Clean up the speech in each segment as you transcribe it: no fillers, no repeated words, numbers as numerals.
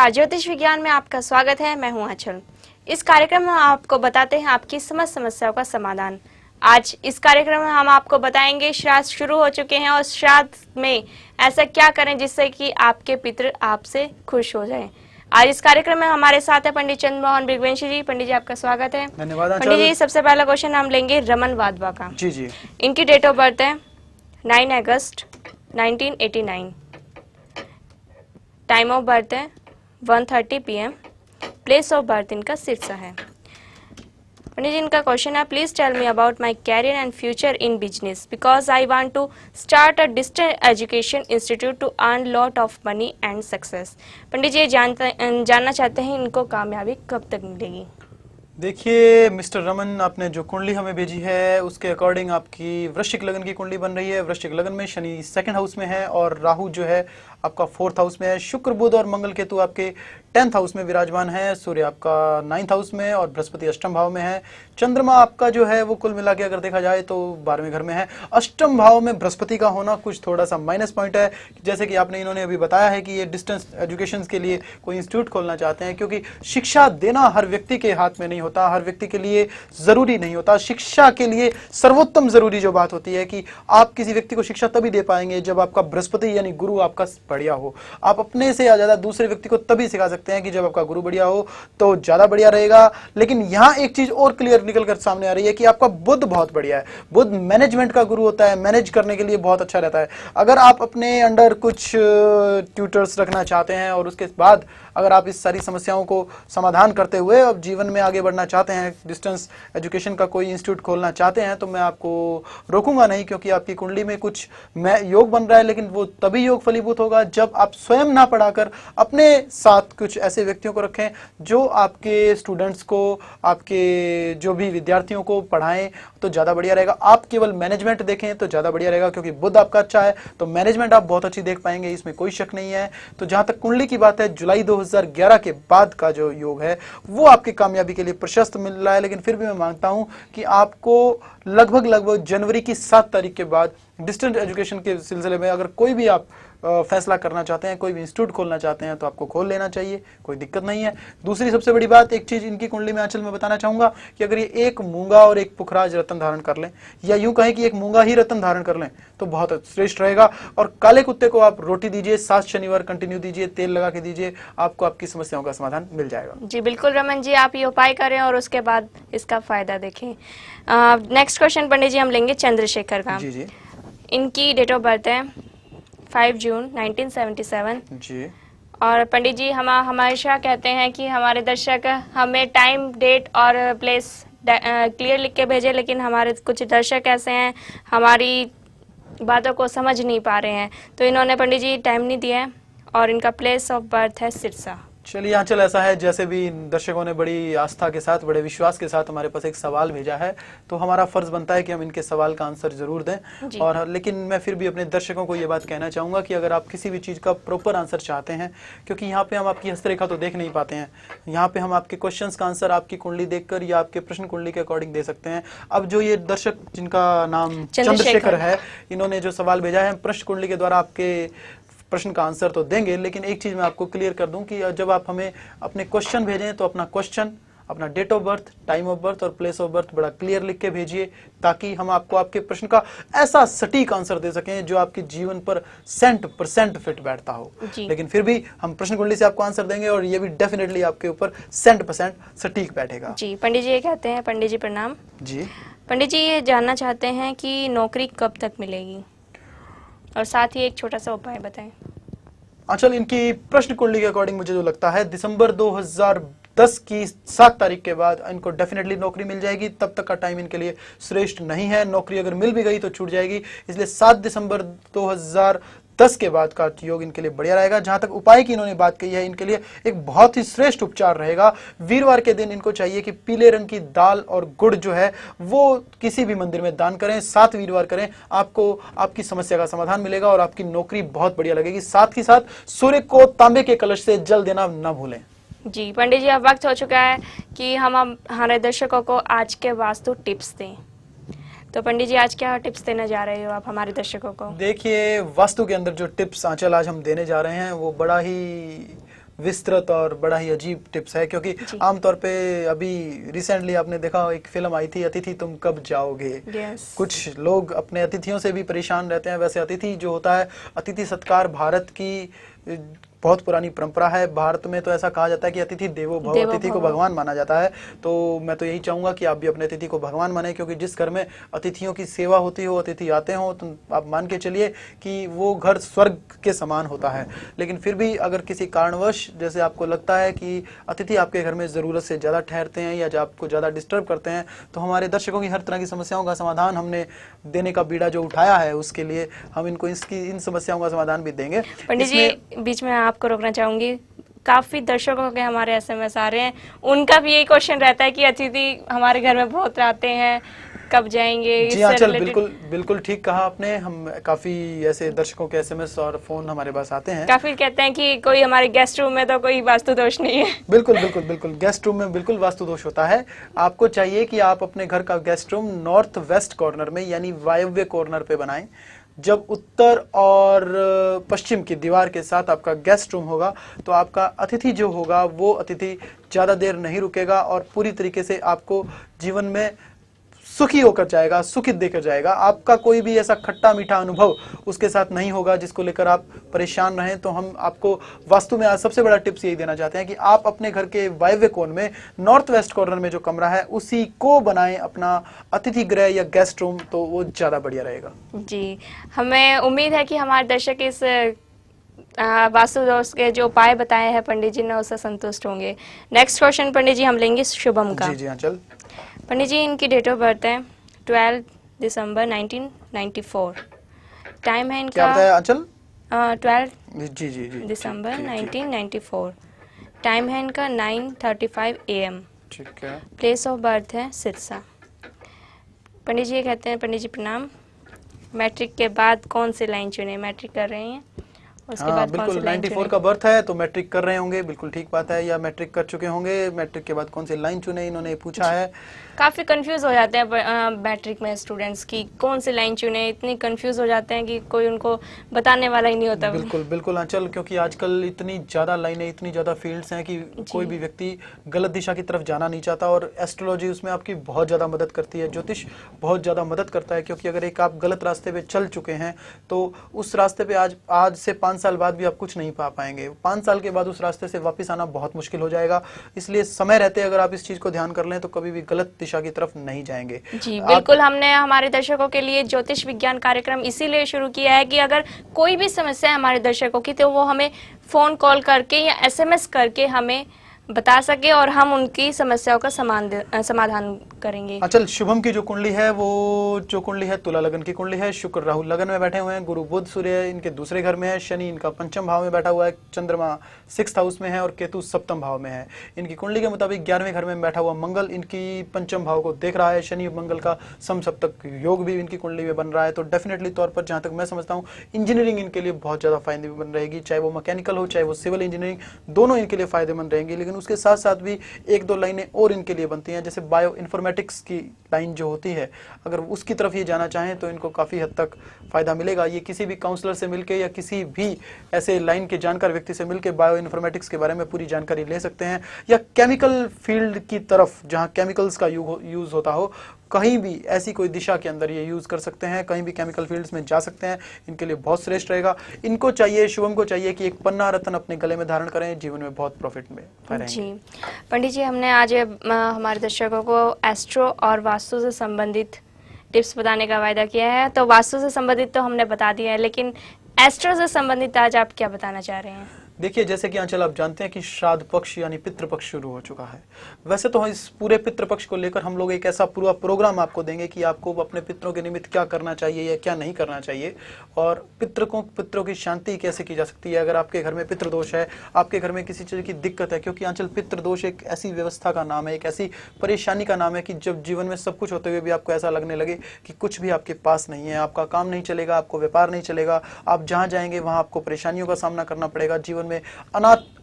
नमस्कार, ज्योतिष विज्ञान में आपका स्वागत है। मैं हूं आंचल। इस कार्यक्रम में आपको बताते हैं आपकी समस्त समस्याओं का समाधान। आज इस कार्यक्रम में हम आपको बताएंगे श्राद्ध शुरू हो चुके हैं और श्राद्ध में ऐसा क्या करें जिससे कि आपके पितृ आपसे खुश हो जाएं। आज इस कार्यक्रम में हमारे साथ है पंडित चंद्रमोहन बिरवंशी जी। पंडित जी आपका स्वागत है। धन्यवाद आंचल। पंडित जी, सबसे पहला क्वेश्चन हम लेंगे रमन वाधवा का। जी। इनकी डेट ऑफ बर्थ है 9 अगस्त 1989। टाइम ऑफ बर्थ है 1:30 PM। प्लेस ऑफ बर्थ इनका सिरसा है। पंडित जी, इनका क्वेश्चन है, please tell me about my career and future in business because I want to start a distance education institute to earn lot of money and success. Pandit ji जानना चाहते हैं इनको कामयाबी कब तक मिलेगी। देखिए मिस्टर रमन, आपने जो कुंडली हमें भेजी है उसके अकॉर्डिंग आपकी वृश्चिक लगन की कुंडली बन रही है। वृश्चिक लगन में शनि 2nd हाउस में है और राहु जो है आपका 4th हाउस में है। शुक्र बुध और मंगल केतु आपके 10th हाउस में विराजमान है। सूर्य आपका 9th हाउस में और बृहस्पति अष्टम भाव में है। चंद्रमा आपका जो है वो कुल मिला के अगर देखा जाए तो 12वें घर में है। अष्टम भाव में बृहस्पति का होना कुछ थोड़ा सा माइनस पॉइंट है। जैसे कि आपने इन्होंने अभी बताया है कि ये डिस्टेंस एजुकेशन के लिए कोई इंस्टीट्यूट खोलना चाहते हैं, क्योंकि शिक्षा देना हर व्यक्ति के हाथ में नहीं होता, हर व्यक्ति के लिए जरूरी नहीं होता। शिक्षा के लिए सर्वोत्तम जरूरी जो बात होती है कि आप किसी व्यक्ति को शिक्षा तभी दे पाएंगे जब आपका बृहस्पति यानी गुरु आपका बढ़िया हो। आप अपने से ज्यादा दूसरे व्यक्ति को तभी सिखा सकते हैं कि जब आपका गुरु बढ़िया हो, तो ज्यादा बढ़िया रहेगा। लेकिन यहाँ एक चीज और क्लियर निकल कर सामने आ रही है कि आपका बुध बहुत बढ़िया है। बुध मैनेजमेंट का गुरु होता है, मैनेज करने के लिए बहुत अच्छा रहता है। अगर आप अपने अंडर कुछ ट्यूटर्स रखना चाहते हैं और उसके बाद अगर आप इस सारी समस्याओं को समाधान करते हुए अब जीवन में आगे बढ़ना चाहते हैं, डिस्टेंस एजुकेशन का कोई इंस्टीट्यूट खोलना चाहते हैं, तो मैं आपको रोकूंगा नहीं, क्योंकि आपकी कुंडली में कुछ योग बन रहा है। लेकिन वो तभी योग फलीभूत होगा जब आप स्वयं ना पढ़ाकर अपने साथ कुछ ऐसे व्यक्तियों को रखें जो आपके स्टूडेंट्स को, आपके जो भी विद्यार्थियों को पढ़ाएं, तो ज्यादा बढ़िया रहेगा। आप केवल मैनेजमेंट देखें तो ज्यादा बढ़िया रहेगा, क्योंकि बुध आपका अच्छा है तो मैनेजमेंट आप बहुत अच्छी देख पाएंगे, इसमें कोई शक नहीं है। तो जहां तक कुंडली की बात है, जुलाई 2011 के बाद का जो योग है वो आपकी कामयाबी के लिए प्रशस्त मिल रहा है। लेकिन फिर भी मैं मानता हूं कि आपको लगभग जनवरी की 7 तारीख के बाद डिस्टेंस एजुकेशन के सिलसिले में अगर कोई भी आप फैसला करना चाहते हैं, कोई भी इंस्टीट्यूट खोलना चाहते हैं, तो आपको खोल लेना चाहिए, कोई दिक्कत नहीं है। दूसरी सबसे बड़ी बात, एक चीज इनकी कुंडली में आंचल में बताना चाहूंगा कि अगर ये एक मूंगा और एक पुखराज रत्न धारण कर लें, या यूं कहें कि एक मूंगा ही रत्न धारण कर लें, तो बहुत श्रेष्ठ रहेगा। और काले कुत्ते को आप रोटी दीजिए, 7 शनिवार कंटिन्यू दीजिए, तेल लगा के दीजिए, आपको आपकी समस्याओं का समाधान मिल जाएगा। जी बिल्कुल रमन जी, आप ये उपाय करें और उसके बाद इसका फायदा देखें। नेक्स्ट क्वेश्चन पंडित जी हम लेंगे चंद्रशेखर का। जी। इनकी डेट ऑफ बर्थ है 5 जून 1977 जी। और पंडित जी हम हमेशा कहते हैं कि हमारे दर्शक हमें टाइम, डेट और प्लेस क्लियर लिख के भेजे, लेकिन हमारे कुछ दर्शक ऐसे हैं हमारी बातों को समझ नहीं पा रहे हैं, तो इन्होंने पंडित जी टाइम नहीं दिया है और इनका प्लेस ऑफ बर्थ है सिरसा। चलिए आंचल, ऐसा है जैसे भी दर्शकों ने बड़ी आस्था के साथ, बड़े विश्वास के साथ हमारे पास एक सवाल भेजा है, तो हमारा फर्ज बनता है कि हम इनके सवाल का आंसर जरूर दें। और लेकिन मैं फिर भी अपने दर्शकों को ये बात कहना चाहूंगा कि अगर आप किसी भी चीज़ का प्रॉपर आंसर चाहते हैं, क्योंकि यहाँ पे हम आपकी हस्तरेखा तो देख नहीं पाते हैं, यहाँ पे हम आपके क्वेश्चन का आंसर आपकी कुंडली देखकर या आपके प्रश्न कुंडली के अकॉर्डिंग दे सकते हैं। अब जो ये दर्शक जिनका नाम चंद्रशेखर है, इन्होंने जो सवाल भेजा है, प्रश्न कुंडली के द्वारा आपके प्रश्न का आंसर तो देंगे, लेकिन एक चीज मैं आपको क्लियर कर दूं कि जब आप हमें अपने क्वेश्चन भेजें तो अपना क्वेश्चन, अपना date of birth, time of birth और प्लेस ऑफ बर्थ बड़ा क्लियर लिख के भेजिए, ताकि हम आपको आपके प्रश्न का ऐसा सटीक आंसर दे सकें जो आपके जीवन पर 100% फिट बैठता हो। लेकिन फिर भी हम प्रश्न कुंडली से आपको आंसर देंगे और ये भी डेफिनेटली आपके ऊपर 100% सटीक बैठेगा। जी पंडित जी ये कहते हैं, पंडित जी प्रणाम। जी पंडित जी ये जानना चाहते हैं कि नौकरी कब तक मिलेगी और साथ ही एक छोटा सा उपाय बताएं। आंचल, इनकी प्रश्न कुंडली के अकॉर्डिंग मुझे जो लगता है दिसंबर 2010 की 7 तारीख के बाद इनको डेफिनेटली नौकरी मिल जाएगी। तब तक का टाइम इनके लिए श्रेष्ठ नहीं है, नौकरी अगर मिल भी गई तो छूट जाएगी। इसलिए 7 दिसंबर 2010 के बाद का योग इनके लिए बढ़िया रहेगा। जहां तक उपाय की इन्होंने बात कही है, इनके लिए एक बहुत ही श्रेष्ठ उपचार रहेगा। वीरवार के दिन इनको चाहिए कि पीले रंग की दाल और गुड़ जो है वो किसी भी मंदिर में दान करें, 7 वीरवार करें, आपको आपकी समस्या का समाधान मिलेगा और आपकी नौकरी बहुत बढ़िया लगेगी। साथ ही साथ सूर्य को तांबे के कलश से जल देना न भूलें। जी पंडित जी, अब वक्त हो चुका है कि हम हमारे दर्शकों को आज के वास्तु टिप्स दें। तो पंडित जी आज क्या टिप्स देना जा रहे हो आप हमारे दर्शकों को? देखिए, वास्तु के अंदर जो टिप्स आंचल आज हम देने जा रहे हैं वो बड़ा ही विस्तृत और बड़ा ही अजीब टिप्स है, क्योंकि आमतौर पे अभी रिसेंटली आपने देखा एक फिल्म आई थी अतिथि तुम कब जाओगे। कुछ लोग अपने अतिथियों से भी परेशान रहते हैं। वैसे अतिथि जो होता है, अतिथि सत्कार भारत की बहुत पुरानी परंपरा है। भारत में तो ऐसा कहा जाता है कि अतिथि देवो भव, अतिथि को भगवान माना जाता है। तो मैं तो यही चाहूंगा कि आप भी अपने अतिथि को भगवान माने, क्योंकि जिस घर में अतिथियों की सेवा होती हो, अतिथि आते हो, तो आप मान के चलिए कि वो घर स्वर्ग के समान होता है। लेकिन फिर भी अगर किसी कारणवश जैसे आपको लगता है कि अतिथि आपके घर में ज़रूरत से ज़्यादा ठहरते हैं या आपको ज़्यादा डिस्टर्ब करते हैं, तो हमारे दर्शकों की हर तरह की समस्याओं का समाधान हमने देने का बीड़ा जो उठाया है, उसके लिए हम इनको इन समस्याओं का समाधान भी देंगे। पंडित जी, बीच में आपको रोकना चाहूंगी, काफी दर्शकों के हमारे एसएमएस आ रहे हैं, उनका भी यही क्वेश्चन रहता है कि अतिथि हमारे घर में बहुत आते हैं, कब जाएंगे? जी हाँ, चल बिल्कुल ठीक कहा आपने। हम काफी ऐसे दर्शकों के एसएमएस और फोन हमारे पास आते हैं। काफी कहते हैं कि कोई हमारे गेस्ट रूम में तो कोई वास्तु दोष नहीं है। बिल्कुल गेस्ट रूम में बिल्कुल वास्तु दोष होता है। आपको चाहिए कि आप अपने घर का guest room north west corner में यानी वायव्य कॉर्नर पे बनाएं। जब उत्तर और पश्चिम की दीवार के साथ आपका गेस्ट रूम होगा, तो आपका अतिथि जो होगा वो अतिथि ज़्यादा देर नहीं रुकेगा और पूरी तरीके से आपको जीवन में सुखी होकर जाएगा, सुखित देकर जाएगा। आपका कोई भी ऐसा खट्टा मीठा अनुभव उसके साथ नहीं होगा जिसको लेकर आप परेशान रहें। तो हम आपको वास्तु में आज सबसे बड़ा टिप्स यही देना चाहते हैं कि आप अपने घर के वायव्य कोण में नॉर्थ वेस्ट कॉर्नर में जो कमरा है उसी को बनाएं अपना अतिथि गृह या गेस्ट रूम, तो वो ज़्यादा बढ़िया रहेगा। जी, हमें उम्मीद है कि हमारे दर्शक इस वास्तु दोष के जो उपाय बताए हैं पंडित जी ने उससे संतुष्ट होंगे। नेक्स्ट क्वेश्चन पंडित जी हम लेंगे शुभम का। जी हाँ, चल पंडित जी, इनकी डेट ऑफ बर्थ है 12 दिसंबर 1994। टाइम है इनका, क्या बताया अंचल? 12 जी दिसंबर 1994। टाइम है इनका 9:35 AM। ठीक है। प्लेस ऑफ बर्थ है सिरसा। पंडित जी ये कहते हैं, पंडित जी प्रणाम, मैट्रिक के बाद कौन सी लाइन चुने? मैट्रिक कर रहे हैं, उसके बाद बिल्कुल 94 का बर्थ है तो मैट्रिक कर रहे होंगे, बिल्कुल ठीक बात है, या मैट्रिक कर चुके होंगे। मैट्रिक के बाद कौन सी लाइन चुने इन्होंने पूछा है। काफ़ी कंफ्यूज हो जाते हैं मैट्रिक में स्टूडेंट्स की कौन सी लाइन चुने, इतनी कंफ्यूज हो जाते हैं कि कोई उनको बताने वाला ही नहीं होता। बिल्कुल अंचल, क्योंकि आजकल इतनी ज़्यादा लाइनें, इतनी ज़्यादा फील्ड्स हैं कि कोई भी व्यक्ति गलत दिशा की तरफ जाना नहीं चाहता। और एस्ट्रोलॉजी उसमें आपकी बहुत ज़्यादा मदद करती है, ज्योतिष बहुत ज़्यादा मदद करता है, क्योंकि अगर एक आप गलत रास्ते पे चल चुके हैं तो उस रास्ते पे आज से 5 साल बाद भी आप कुछ नहीं पा पाएंगे। 5 साल के बाद उस रास्ते से वापस आना बहुत मुश्किल हो जाएगा। इसलिए समय रहते अगर आप इस चीज़ को ध्यान कर लें तो कभी भी गलत दिशा की तरफ नहीं जाएंगे। जी बिल्कुल, हमने हमारे दर्शकों के लिए ज्योतिष विज्ञान कार्यक्रम इसीलिए शुरू किया है कि अगर कोई भी समस्या है हमारे दर्शकों की तो वो हमें फोन कॉल करके या एसएमएस करके हमें बता सके और हम उनकी समस्याओं का समाधान करेंगे। अचल, शुभम की जो कुंडली है वो जो कुंडली है तुला लगन की कुंडली है। शुक्र राहु लगन में बैठे हुए हैं, गुरु बुध सूर्य इनके दूसरे घर में है, शनि इनका पंचम भाव में बैठा हुआ है, चंद्रमा 6th हाउस में है और केतु 7th भाव में है। इनकी कुंडली के मुताबिक 11वें घर में बैठा हुआ मंगल इनकी पंचम भाव को देख रहा है। शनि मंगल का समसप्तक योग भी इनकी कुंडली में बन रहा है। तो डेफिनेटली तौर पर जहाँ तक मैं समझता हूँ इंजीनियरिंग इनके लिए बहुत ज़्यादा फायदेमंद रहेगी, चाहे वो मैकेनिकल हो चाहे वो सिविल इंजीनियरिंग, दोनों इनके लिए फायदेमंद रहेंगी। लेकिन उसके साथ साथ भी 1-2 लाइनें और इनके लिए बनती हैं, जैसे बायो इन्फॉर्मेटिक्स की लाइन जो होती है, अगर उसकी तरफ ये जाना चाहें तो इनको काफ़ी हद तक फ़ायदा मिलेगा। ये किसी भी काउंसलर से मिलके या किसी भी ऐसे लाइन के जानकार व्यक्ति से मिलके बायो इन्फॉर्मेटिक्स के बारे में पूरी जानकारी ले सकते हैं, या केमिकल फील्ड की तरफ जहाँ केमिकल्स का यूज़ होता हो, कहीं भी ऐसी कोई दिशा के अंदर ये यूज़ कर सकते हैं, कहीं भी केमिकल फील्ड्स में जा सकते हैं। इनके लिए बहुत श्रेष्ठ रहेगा। इनको चाहिए, शुभम को चाहिए कि एक पन्ना रत्न अपने गले में धारण करें, जीवन में बहुत प्रॉफिट में रहेंगे। जी पंडित जी, हमने आज हमारे दर्शकों को एस्ट्रो और वास्तु से संबंधित टिप्स बताने का वायदा किया है। तो वास्तु से संबंधित तो हमने बता दिया है, लेकिन एस्ट्रो से संबंधित आज आप क्या बताना चाह रहे हैं? देखिए, जैसे कि आंचल आप जानते हैं कि श्राद्ध पक्ष यानी पितृपक्ष शुरू हो चुका है। वैसे तो इस पूरे पितृपक्ष को लेकर हम लोग एक ऐसा पूरा प्रोग्राम आपको देंगे कि आपको अपने पितरों के निमित्त क्या करना चाहिए या क्या नहीं करना चाहिए, और पितरों की शांति कैसे की जा सकती है अगर आपके घर में पितृदोष है, आपके घर में किसी चीज़ की दिक्कत है। क्योंकि आंचल पितृदोष एक ऐसी व्यवस्था का नाम है, एक ऐसी परेशानी का नाम है कि जब जीवन में सब कुछ होते हुए भी आपको ऐसा लगने लगे कि कुछ भी आपके पास नहीं है, आपका काम नहीं चलेगा, आपको व्यापार नहीं चलेगा, आप जहाँ जाएंगे वहाँ आपको परेशानियों का सामना करना पड़ेगा, जीवन में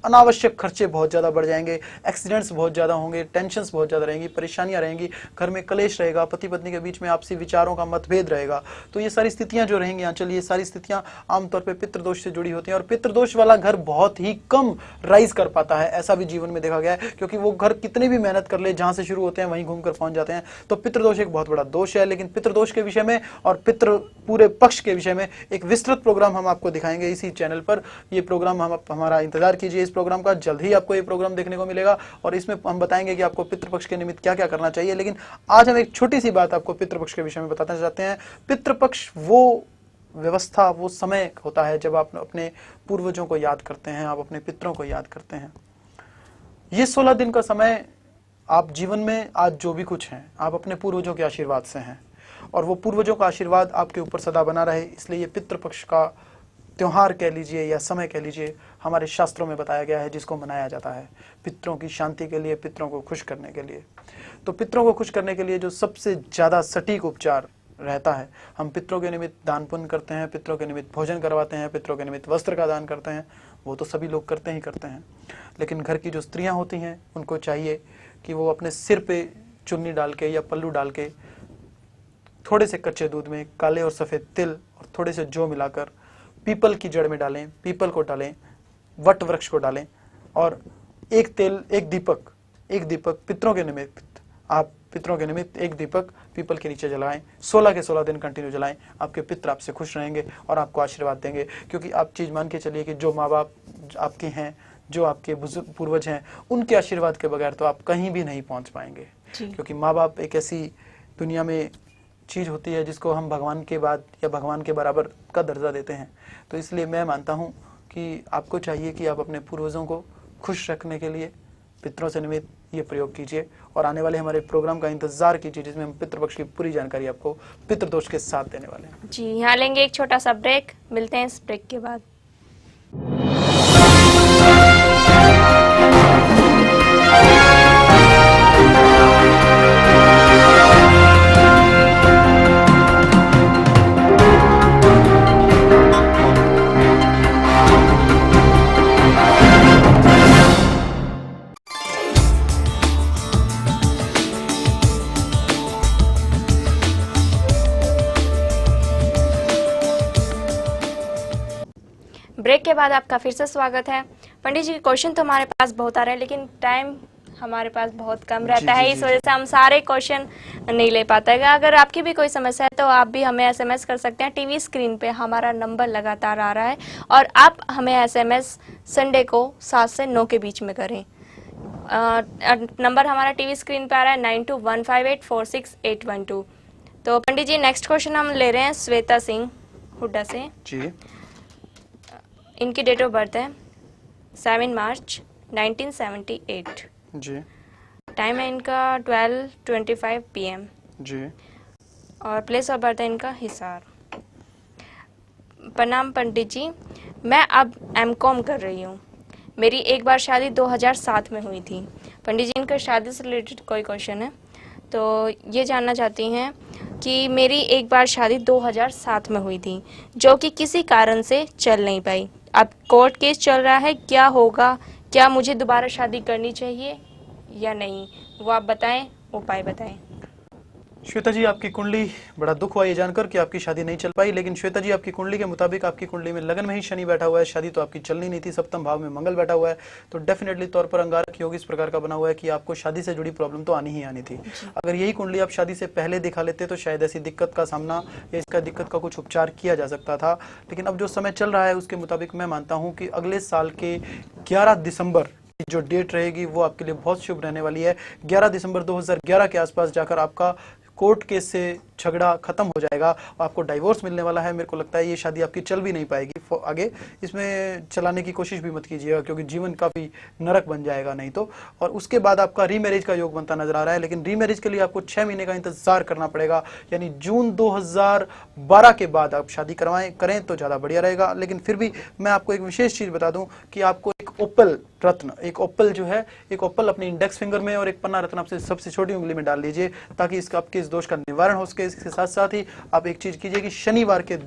अनावश्यक खर्चे बहुत ज़्यादा बढ़ जाएंगे, एक्सीडेंट्स बहुत ज़्यादा होंगे, टेंशन्स बहुत ज़्यादा रहेंगी, परेशानियां रहेंगी, घर में कलेश रहेगा, पति पत्नी के बीच में आपसी विचारों का मतभेद रहेगा। तो ये सारी स्थितियां जो रहेंगी आंचल, ये सारी स्थितियां आमतौर पर पितृदोष से जुड़ी होती हैं और पितृदोष वाला घर बहुत ही कम राइज कर पाता है, ऐसा भी जीवन में देखा गया है, क्योंकि वो घर कितनी भी मेहनत कर ले, जहां से शुरू होते हैं वहीं घूमकर पहुंच जाते हैं। तो पितृदोष एक बहुत बड़ा दोष है। लेकिन पितृदोष के विषय में और पितृ पूरे पक्ष के विषय में एक विस्तृत प्रोग्राम हम आपको दिखाएंगे इसी चैनल पर। ये प्रोग्राम हमारा इंतजार कीजिए, इस प्रोग्राम का जल्द ही आपको ये प्रोग्राम देखने को मिलेगा और इसमें हम बताएंगे कि आपको पितृपक्ष के निमित्त क्या क्या करना चाहिए। लेकिन आज हम एक छोटी सी बात आपको पितृपक्ष के विषय में बताना चाहते हैं। पितृपक्ष वो व्यवस्था, वो समय होता है जब आप अपने पूर्वजों को याद करते हैं, आप अपने पितरों को याद करते हैं। ये 16 दिन का समय आप जीवन में आज जो भी कुछ हैं, आप अपने पूर्वजों के आशीर्वाद से हैं और वो पूर्वजों का आशीर्वाद आपके ऊपर सदा बना रहे, इसलिए ये पितृपक्ष का त्योहार कह लीजिए या समय कह लीजिए, हमारे शास्त्रों में बताया गया है, जिसको मनाया जाता है पितरों की शांति के लिए, पितरों को खुश करने के लिए। तो पितरों को खुश करने के लिए जो सबसे ज़्यादा सटीक उपचार रहता है, हम पितरों के निमित्त दान पुण्य करते हैं, पितरों के निमित्त भोजन करवाते हैं, पितरों के निमित्त वस्त्र का दान करते हैं। वो तो सभी लोग करते ही करते हैं, लेकिन घर की जो स्त्रियां होती हैं उनको चाहिए कि वो अपने सिर पे चुन्नी डाल के या पल्लू डाल के थोड़े से कच्चे दूध में काले और सफ़ेद तिल और थोड़े से जौ मिलाकर पीपल की जड़ में डालें, पीपल को डालें, वट वृक्ष को डालें और एक दीपक पितरों के निमित्त, आप पितरों के निमित्त एक दीपक पीपल के नीचे जलाएं। 16 के 16 दिन कंटिन्यू जलाएं। आपके पितर आपसे खुश रहेंगे और आपको आशीर्वाद देंगे, क्योंकि आप चीज़ मान के चलिए कि जो माँ बाप आपके हैं, जो आपके बुजुर्ग पूर्वज हैं, उनके आशीर्वाद के बगैर तो आप कहीं भी नहीं पहुँच पाएंगे। क्योंकि माँ बाप एक ऐसी दुनिया में चीज़ होती है जिसको हम भगवान के बाद या भगवान के बराबर का दर्जा देते हैं। तो इसलिए मैं मानता हूँ कि आपको चाहिए कि आप अपने पूर्वजों को खुश रखने के लिए पितरों से निमित्त ये प्रयोग कीजिए और आने वाले हमारे प्रोग्राम का इंतजार कीजिए, जिसमें हम पितृपक्ष की पूरी जानकारी आपको पितृदोष के साथ देने वाले हैं। जी, यहाँ लेंगे एक छोटा सा ब्रेक, मिलते हैं इस ब्रेक के बाद। ब्रेक के बाद आपका फिर से स्वागत है। पंडित जी, क्वेश्चन तो हमारे पास बहुत आ रहे हैं, लेकिन टाइम हमारे पास बहुत कम रहता है, इस वजह से हम सारे क्वेश्चन नहीं ले पाते हैं। अगर आपकी भी कोई समस्या है तो आप भी हमें एसएमएस कर सकते हैं। टीवी स्क्रीन पे हमारा नंबर लगातार आ रहा है और आप हमें एसएमएस संडे को 7 से 9 के बीच में करें। नंबर हमारा टीवी स्क्रीन पे आ रहा है 9215846812। तो पंडित जी, नेक्स्ट क्वेश्चन हम ले रहे हैं श्वेता सिंह हुड्डा से जी। इनकी डेट ऑफ बर्थ है 7 मार्च 1978 जी। टाइम है इनका 12:25 PM जी। और प्लेस ऑफ बर्थ है इनका हिसार। प्रणाम पंडित जी, मैं अब एमकॉम कर रही हूँ। मेरी एक बार शादी 2007 में हुई थी। पंडित जी, इनका शादी से रिलेटेड कोई क्वेश्चन है, तो ये जानना चाहती हैं कि मेरी एक बार शादी 2007 में हुई थी, जो कि किसी कारण से चल नहीं पाई। अब कोर्ट केस चल रहा है, क्या होगा? क्या मुझे दोबारा शादी करनी चाहिए या नहीं? वो आप बताएं, उपाय बताएं। श्वेता जी, आपकी कुंडली, बड़ा दुख हुआ ये जानकर कि आपकी शादी नहीं चल पाई। लेकिन श्वेता जी, आपकी कुंडली के मुताबिक आपकी कुंडली में लगन में ही शनि बैठा हुआ है, शादी तो आपकी चलनी नहीं थी। सप्तम भाव में मंगल बैठा हुआ है, तो डेफिनेटली तौर पर अंगारक योग इस प्रकार का बना हुआ है कि आपको शादी से जुड़ी प्रॉब्लम तो आनी ही आनी थी। अगर यही कुंडली आप शादी से पहले दिखा लेते तो शायद ऐसी दिक्कत का सामना या इसका दिक्कत का कुछ उपचार किया जा सकता था। लेकिन अब जो समय चल रहा है उसके मुताबिक मैं मानता हूँ कि अगले साल के 11 दिसंबर जो डेट रहेगी वो आपके लिए बहुत शुभ रहने वाली है। 11 दिसंबर 2011 के आसपास जाकर आपका कोर्ट केस से झगड़ा खत्म हो जाएगा और आपको डाइवोर्स मिलने वाला है। मेरे को लगता है ये शादी आपकी चल भी नहीं पाएगी आगे, इसमें चलाने की कोशिश भी मत कीजिएगा, क्योंकि जीवन काफ़ी नरक बन जाएगा नहीं तो। और उसके बाद आपका रीमैरिज का योग बनता नजर आ रहा है, लेकिन रीमैरिज के लिए आपको 6 महीने का इंतजार करना पड़ेगा, यानी जून 2012 के बाद आप शादी करें तो ज़्यादा बढ़िया रहेगा। लेकिन फिर भी मैं आपको एक विशेष चीज़ बता दूं कि आपको एक ओपल रत्न, एक ओपल जो है, एक ओपल अपने इंडेक्स फिंगर में और एक पन्ना रत्न आपसे सबसे छोटी उंगली में डाल लीजिए, ताकि इसका आपके इस दोष का निवारण हो सके। इसके साथ साथ ही आप एक चीज कीजिए कि शनिवार के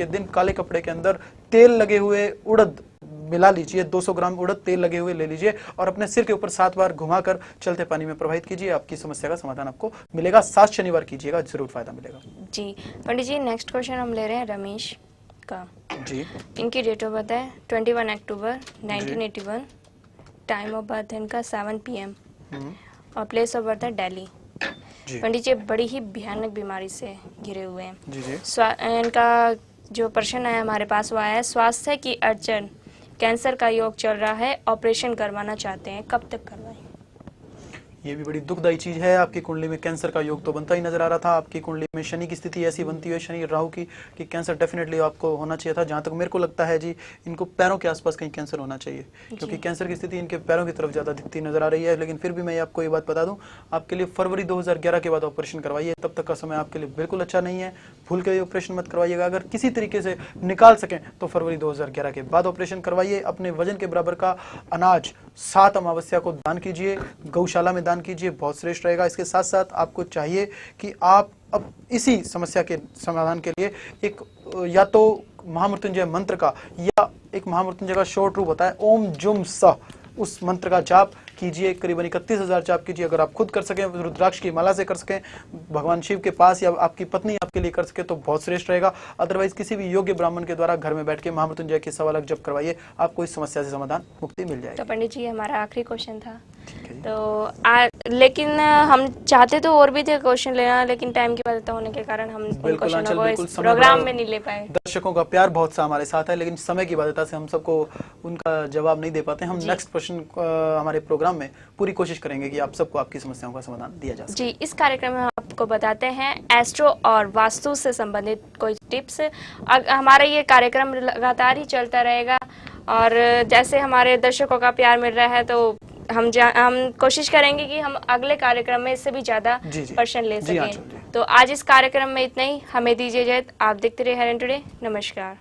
दिन काले कपड़े के अंदर तेल लगे हुए उड़द मिला लीजिए, 200 ग्राम उड़द तेल लगे हुए ले लीजिए और अपने सिर के ऊपर 7 बार घुमाकर चलते पानी में प्रवाहित कीजिए। आपकी समस्या का समाधान आपको मिलेगा। 7 शनिवार कीजिएगा, जरूर फायदा मिलेगा। जी पंडित जी, नेक्स्ट क्वेश्चन हम ले रहे हैं रमेश का। जी इनकी डेट ऑफ बर्थ है 21 अक्टूबर 1981, टाइम ऑफ बर्थ है इनका 7 PM और प्लेस ऑफ बर्थ है दिल्ली। जी पंडित जी बड़ी ही भयानक बीमारी से घिरे हुए हैं। जी जी इनका जो प्रश्न है हमारे पास वो आया है, स्वास्थ्य की अड़चन, कैंसर का योग चल रहा है, ऑपरेशन करवाना चाहते हैं, कब तक करवाएं? ये भी बड़ी दुखदायी चीज है। आपकी कुंडली में कैंसर का योग तो बनता ही नजर आ रहा था। आपकी कुंडली में शनि की स्थिति ऐसी बनती है, शनि राहु की, कि कैंसर डेफिनेटली आपको होना चाहिए था। जहां तक मेरे को लगता है जी, इनको पैरों के आसपास कहीं कैंसर होना चाहिए, क्योंकि कैंसर की स्थिति इनके पैरों की तरफ ज्यादा दिखती नजर आ रही है। लेकिन फिर भी मैं आपको ये बात बता दूं, आपके लिए फरवरी 2011 के बाद ऑपरेशन करवाइए। तब तक का समय आपके लिए बिल्कुल अच्छा नहीं है। भूल के ऑपरेशन मत करवाइएगा। अगर किसी तरीके से निकाल सकें तो फरवरी 2011 के बाद ऑपरेशन करवाइए। अपने वजन के बराबर का अनाज 7 अमावस्या को दान कीजिए, गौशाला में दान कीजिए, बहुत श्रेष्ठ रहेगा। इसके साथ साथ आपको चाहिए कि आप अब इसी समस्या के समाधान के लिए एक या तो महामृत्युंजय मंत्र का या एक महामृत्युंजय का शॉर्ट रूप होता है ओम जुम स, उस मंत्र का जाप कीजिए। करीबन 31,000 जाप कीजिए। अगर आप खुद कर सकें, रुद्राक्ष की माला से कर सकें, भगवान शिव के पास या आपकी पत्नी आपके लिए कर सके तो बहुत श्रेष्ठ रहेगा। अदरवाइज किसी भी योग्य ब्राह्मण के द्वारा घर में बैठ के महामृत्युंजय की 1.25 लाख जप करवाइए, आपको इस समस्या से समाधान मुक्ति मिल जाएगी। तो पंडित जी हमारा आखिरी क्वेश्चन था, तो लेकिन हम चाहते तो और भी थे क्वेश्चन लेना, लेकिन टाइम की वजह होने के कारण हम उन क्वेश्चनों को इस प्रोग्राम में नहीं ले पाए। दर्शकों का प्यार बहुत सा हमारे साथ है, लेकिन समय की वजह से हम सबको उनका जवाब नहीं दे पाते। हम नेक्स्ट क्वेश्चन हमारे प्रोग्राम में पूरी कोशिश करेंगे कि आप सबको आपकी समस्याओं का समाधान दिया जा सके। जी, इस कार्यक्रम में हम आपको बताते हैं एस्ट्रो और वास्तु से संबंधित कोई टिप्स। हमारा ये कार्यक्रम लगातार ही चलता रहेगा और जैसे हमारे दर्शकों का प्यार मिल रहा है तो हम कोशिश करेंगे कि हम अगले कार्यक्रम में इससे भी ज्यादा प्रश्न ले सकें। तो आज इस कार्यक्रम में इतना ही, हमें दीजिए इजाजत। आप देखते रहिए हेरन टुडे। नमस्कार।